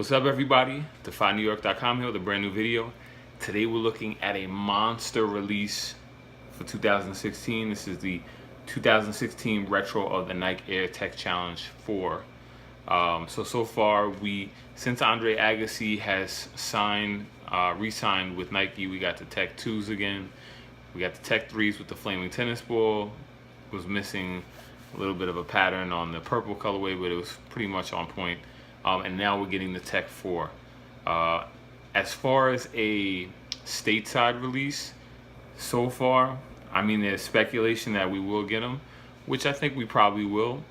What's up, everybody? DefyNewYork.com here with a brand new video. Today we're looking at a monster release for 2016. This is the 2016 retro of the Nike Air Tech Challenge 4. So far, since Andre Agassi has re-signed with Nike, we got the Tech 2s again. We got the Tech 3s with the flaming tennis ball. Was missing a little bit of a pattern on the purple colorway, but it was pretty much on point. And now we're getting the Tech 4. As far as a stateside release, so far, I mean, there's speculation that we will get them, which I think we probably will.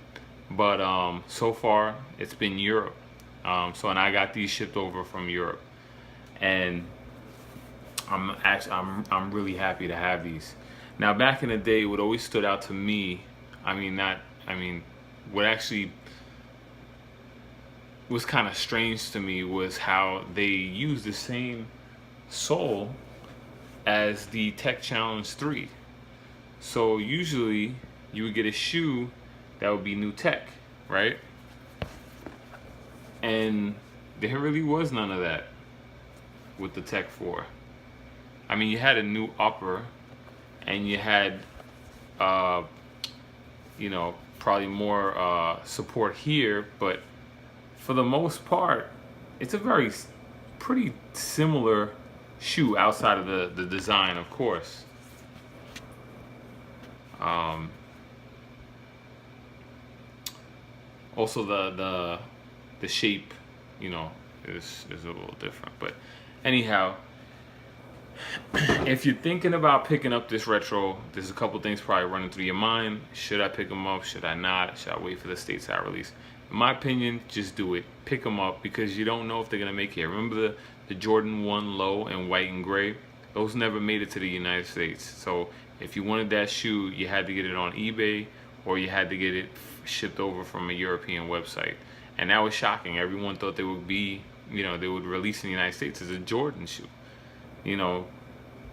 But so far, it's been Europe. And I got these shipped over from Europe, and I'm really happy to have these. Now, back in the day, what always stood out to me, what actually was kind of strange to me was how they used the same sole as the Tech Challenge 3. So usually you would get a shoe that would be new tech, right? And there really was none of that with the Tech 4. I mean, you had a new upper, and you had, probably more support here, but for the most part, it's a pretty similar shoe outside of the design, of course. Also, the shape, is a little different. But anyhow, if you're thinking about picking up this retro, there's a couple things probably running through your mind. Should I pick them up? Should I not? Should I wait for the stateside release? In my opinion, just do it. Pick them up, because you don't know if they're going to make it. Remember the Jordan 1 low in white and gray? Those never made it to the United States. So if you wanted that shoe, you had to get it on eBay, or you had to get it shipped over from a European website. And that was shocking. Everyone thought they would be, they would release in the United States as a Jordan shoe. The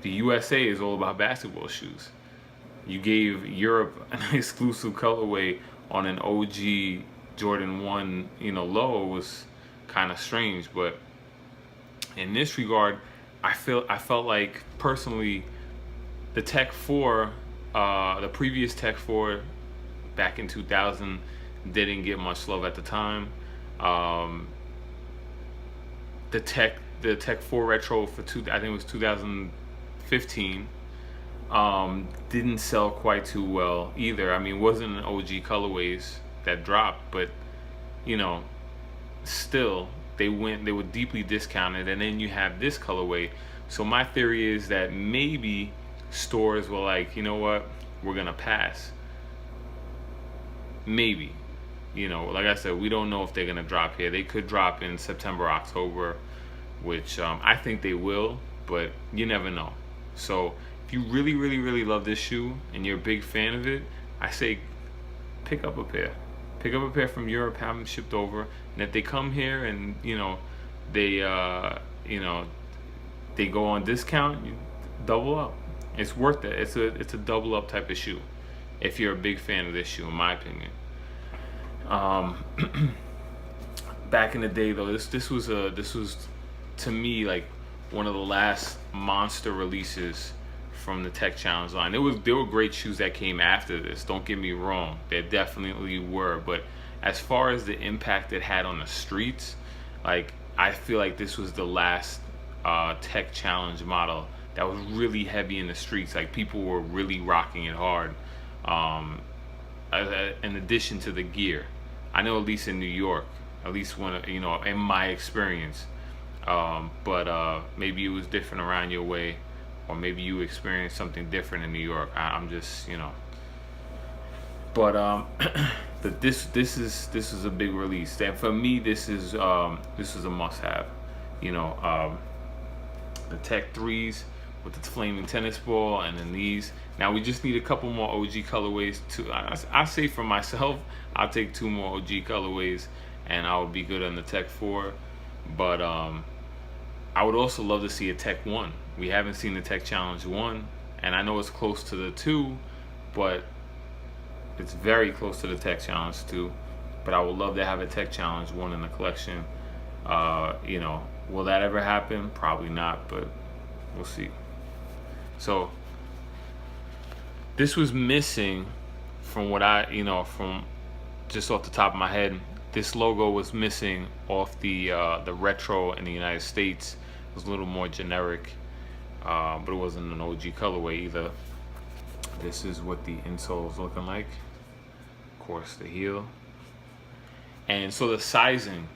USA is all about basketball shoes. You gave Europe an exclusive colorway on an OG Jordan 1, low. Was kind of strange. But in this regard, I felt like, personally, the Tech 4, the previous Tech 4 back in 2000 didn't get much love at the time. The Tech 4 retro for I think it was 2015, didn't sell quite too well either. I mean, it wasn't an OG colorways that dropped, but still they were deeply discounted. And then you have this colorway. So my theory is that maybe stores were like, you know what, we're gonna pass. Maybe, like I said, we don't know if they're gonna drop here. They could drop in September, October, which I think they will, but you never know. So if you really, really, really love this shoe and you're a big fan of it, I say pick up a pair. Pick up a pair from Europe, have them shipped over, and if they come here and they go on discount, you double up. It's worth it. It's a double up type of shoe if you're a big fan of this shoe, in my opinion. Back in the day, though, this was to me like one of the last monster releases from the Tech Challenge line. There were great shoes that came after this, don't get me wrong, there definitely were, but as far as the impact it had on the streets, like, I feel like this was the last Tech Challenge model that was really heavy in the streets. Like, people were really rocking it hard, in addition to the gear. I know, at least in New York, at least in my experience. But maybe it was different around your way, or maybe you experienced something different in New York. I'm just, But this is a big release, and for me, this is a must-have. The Tech 3s with the flaming tennis ball, and then these. Now we just need a couple more OG colorways. I say for myself, I'll take 2 more OG colorways, and I would be good on the Tech 4. But I would also love to see a Tech 1. We haven't seen the Tech Challenge 1, and I know it's close to the 2, but it's very close to the Tech Challenge 2. But I would love to have a Tech Challenge 1 in the collection. You know, will that ever happen? Probably not, but we'll see. So this was missing from what from just off the top of my head. This logo was missing off the retro in the United States. It was a little more generic, but it wasn't an OG colorway either. This is what the insole is looking like. Of course, the heel. And so the sizing,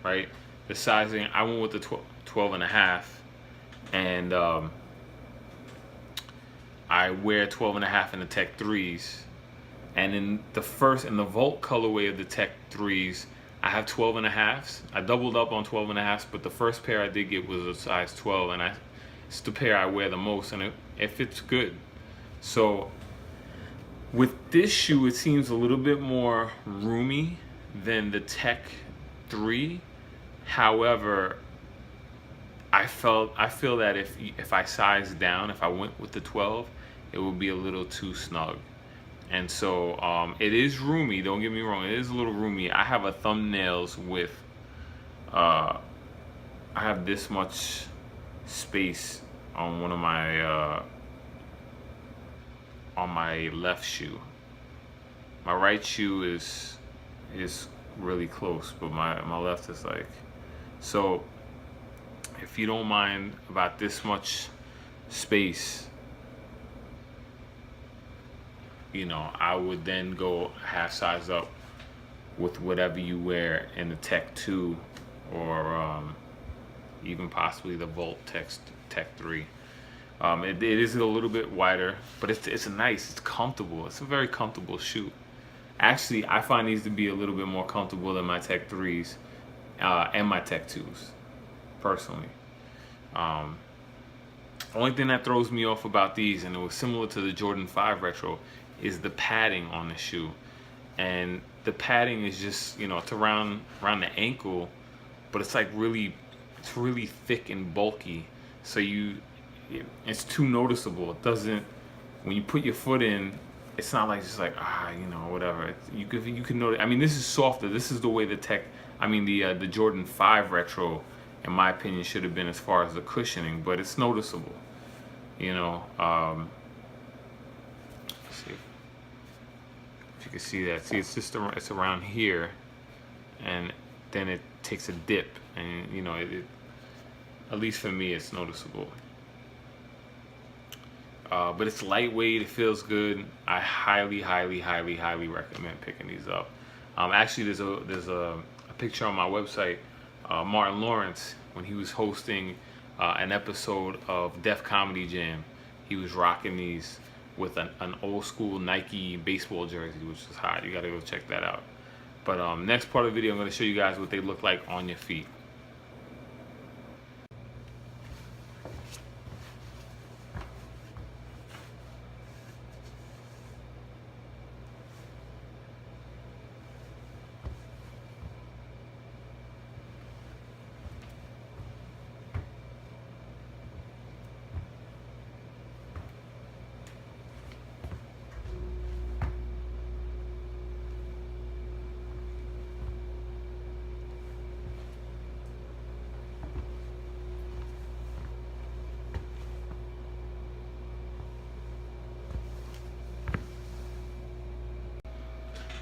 right? The sizing, I went with the 12 and a half, and I wear 12 and a half in the Tech 3s. And in the Volt colorway of the Tech 3s, I have 12 and a halves. I doubled up on 12 and a halves, but the first pair I did get was a size 12, and it's the pair I wear the most, and it fits good. So with this shoe, it seems a little bit more roomy than the Tech 3. However, I feel that if I sized down, if I went with the 12, it would be a little too snug. And so it is roomy, don't get me wrong, it is a little roomy. I have a thumbnails with I have this much space on one of my on my left shoe. My right shoe is really close, but my left is like, so if you don't mind about this much space, you know, I would then go half size up with whatever you wear in the Tech 2 or even possibly the Volt Tech 3. It is a little bit wider, but it's nice, it's comfortable. It's a very comfortable shoe. Actually, I find these to be a little bit more comfortable than my Tech 3s and my Tech 2s, personally. Only thing that throws me off about these, and it was similar to the Jordan 5 Retro, is the padding on the shoe. And the padding is just, you know, it's around the ankle, but it's like really thick and bulky. So it's too noticeable. It doesn't, when you put your foot in, it's not like just like, you know, whatever. You can notice. I mean, this is softer. This is the way the Jordan 5 Retro, in my opinion, should have been as far as the cushioning, but it's noticeable. You know, let's see if you can see that. See, it's around here, and then it takes a dip, and you know, at least for me, it's noticeable. But it's lightweight, it feels good. I highly recommend picking these up. Actually, there's a picture on my website. Martin Lawrence, when he was hosting an episode of Def Comedy Jam, he was rocking these with an old school Nike baseball jersey, which is hot. You gotta go check that out. But next part of the video, I'm gonna show you guys what they look like on your feet.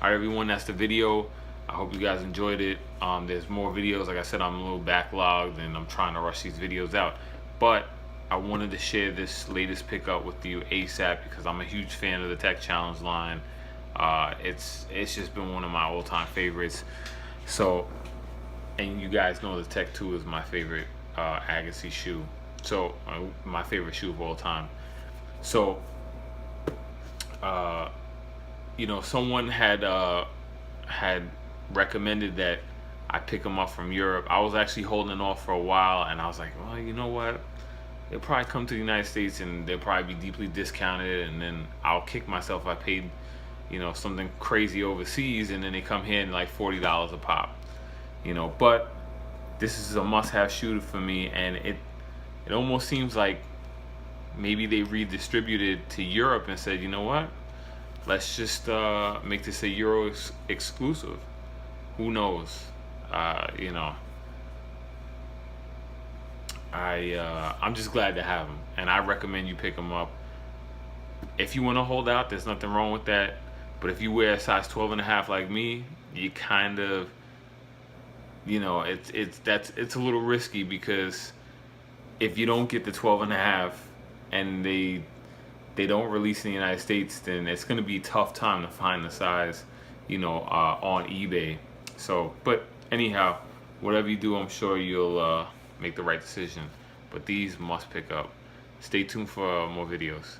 Alright everyone, that's the video. I hope you guys enjoyed it. There's more videos. Like I said, I'm a little backlogged and I'm trying to rush these videos out. But I wanted to share this latest pickup with you ASAP because I'm a huge fan of the Tech Challenge line. It's just been one of my all-time favorites. So, and you guys know the Tech 2 is my favorite Agassi shoe. So, my favorite shoe of all time. So, you know, someone had recommended that I pick them up from Europe. I was actually holding off for a while, and I was like, well, you know what? They'll probably come to the United States, and they'll probably be deeply discounted, and then I'll kick myself if I paid, you know, something crazy overseas, and then they come here and like $40 a pop, you know. But this is a must-have shoe for me, and it almost seems like maybe they redistributed to Europe and said, you know what? Let's just make this a Euro exclusive. Who knows? You know, I'm just glad to have them, and I recommend you pick them up. If you want to hold out, there's nothing wrong with that. But if you wear a size 12 and a half like me, you kind of, it's a little risky, because if you don't get the 12 and a half and they don't release in the United States, then it's going to be a tough time to find the size, on eBay. So, but anyhow, whatever you do, I'm sure you'll make the right decision. But these must pick up. Stay tuned for more videos.